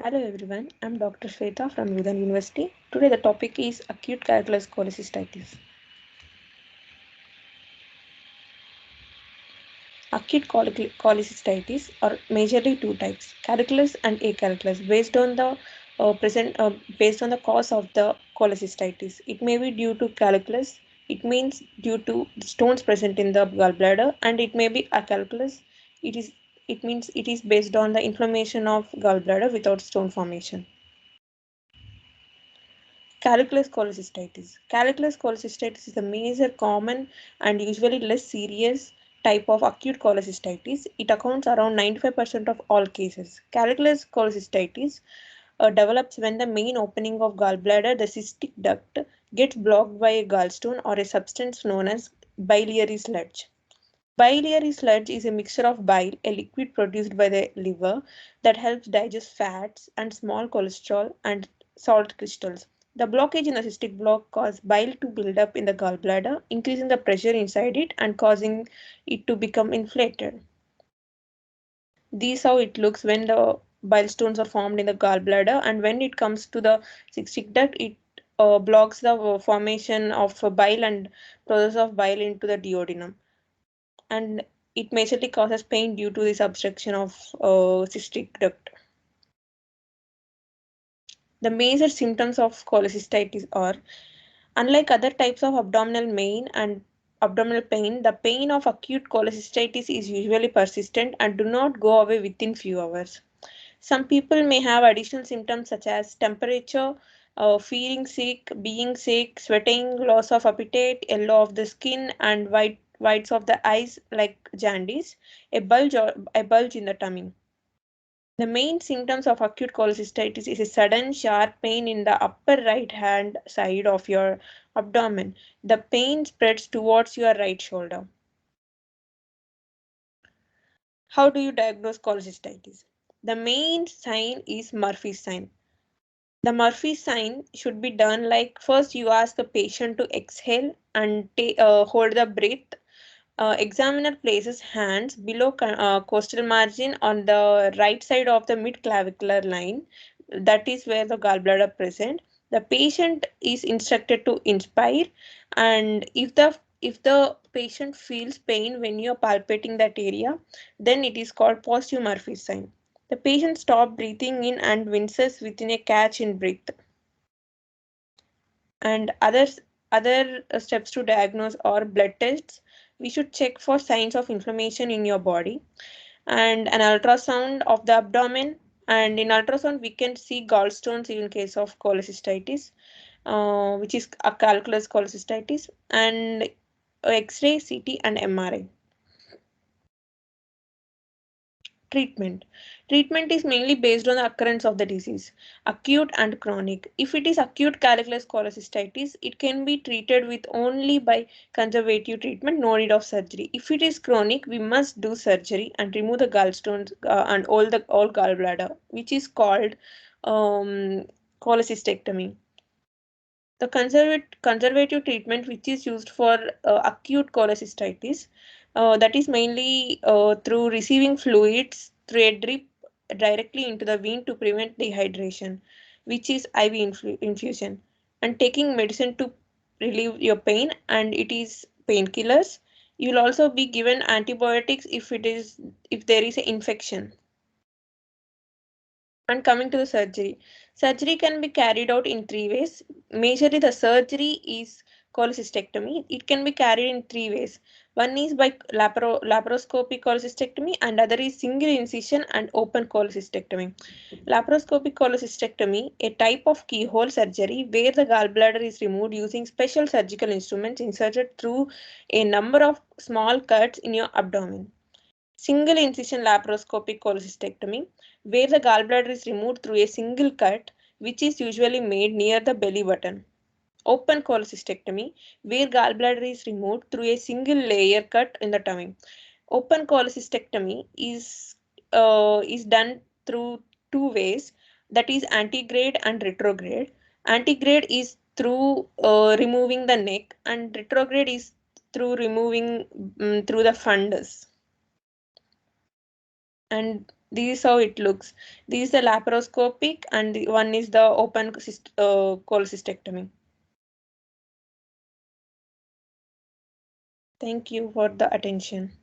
Hello everyone, I'm Dr. Shweta from Udhan University. Today the topic is acute calculus cholecystitis. Acute cholecystitis are majorly two types, calculus and acalculus, based on the cause of the cholecystitis. It may be due to calculus, it means due to stones present in the gallbladder, and it may be acalculus. It is it means it is based on the inflammation of gallbladder without stone formation. Calculus cholecystitis. Calculus cholecystitis is a major, common, and usually less serious type of acute cholecystitis. It accounts around 95% of all cases. Calculus cholecystitis develops when the main opening of gallbladder, the cystic duct, gets blocked by a gallstone or a substance known as biliary sludge. Biliary sludge is a mixture of bile, a liquid produced by the liver that helps digest fats and small cholesterol and salt crystals. The blockage in the cystic block causes bile to build up in the gallbladder, increasing the pressure inside it and causing it to become inflated. This is how it looks when the bile stones are formed in the gallbladder, and when it comes to the cystic duct, it blocks the formation of bile and process of bile into the duodenum, and it majorly causes pain due to this obstruction of cystic duct. The major symptoms of cholecystitis are, unlike other types of abdominal pain, the pain of acute cholecystitis is usually persistent and do not go away within few hours. Some people may have additional symptoms such as temperature, feeling sick, being sick, sweating, loss of appetite, yellow of the skin, and whites of the eyes like jaundice, a bulge in the tummy. The main symptoms of acute cholecystitis is a sudden sharp pain in the upper right hand side of your abdomen. The pain spreads towards your right shoulder. How do you diagnose cholecystitis? The main sign is Murphy's sign. The Murphy sign should be done like, first you ask the patient to exhale and hold the breath. Examiner places hands below costal margin on the right side of the mid-clavicular line. That is where the gallbladder present. The patient is instructed to inspire, and if the patient feels pain when you are palpating that area, then it is called positive Murphy sign. The patient stops breathing in and winces within a catch in breath. And other steps to diagnose are blood tests. We should check for signs of inflammation in your body, and an ultrasound of the abdomen. And in ultrasound we can see gallstones in case of cholecystitis, which is a calculus cholecystitis, and x-ray, ct, and mri. Treatment. Treatment is mainly based on the occurrence of the disease, acute and chronic. If it is acute calculus cholecystitis, it can be treated with only by conservative treatment, no need of surgery. If it is chronic, we must do surgery and remove the gallstones and all gallbladder, which is called um, cholecystectomy. The conservative treatment, which is used for acute cholecystitis, that is mainly through receiving fluids through a drip directly into the vein to prevent dehydration, which is IV infusion, and taking medicine to relieve your pain, and it is painkillers. You will also be given antibiotics if there is an infection. And coming to the surgery, surgery can be carried out in three ways. Majorly, the surgery is cholecystectomy. It can be carried in three ways. One is by laparoscopic cholecystectomy, and other is single incision and open cholecystectomy. Laparoscopic cholecystectomy, a type of keyhole surgery where the gallbladder is removed using special surgical instruments inserted through a number of small cuts in your abdomen. Single incision laparoscopic cholecystectomy, where the gallbladder is removed through a single cut, which is usually made near the belly button. Open cholecystectomy, where gallbladder is removed through a single layer cut in the tummy. Open cholecystectomy is done through two ways, that is antegrade and retrograde. Antegrade is through removing the neck, and retrograde is through removing through the fundus. And This is how it looks. This is the laparoscopic and the one is the open cholecystectomy. Thank you for the attention.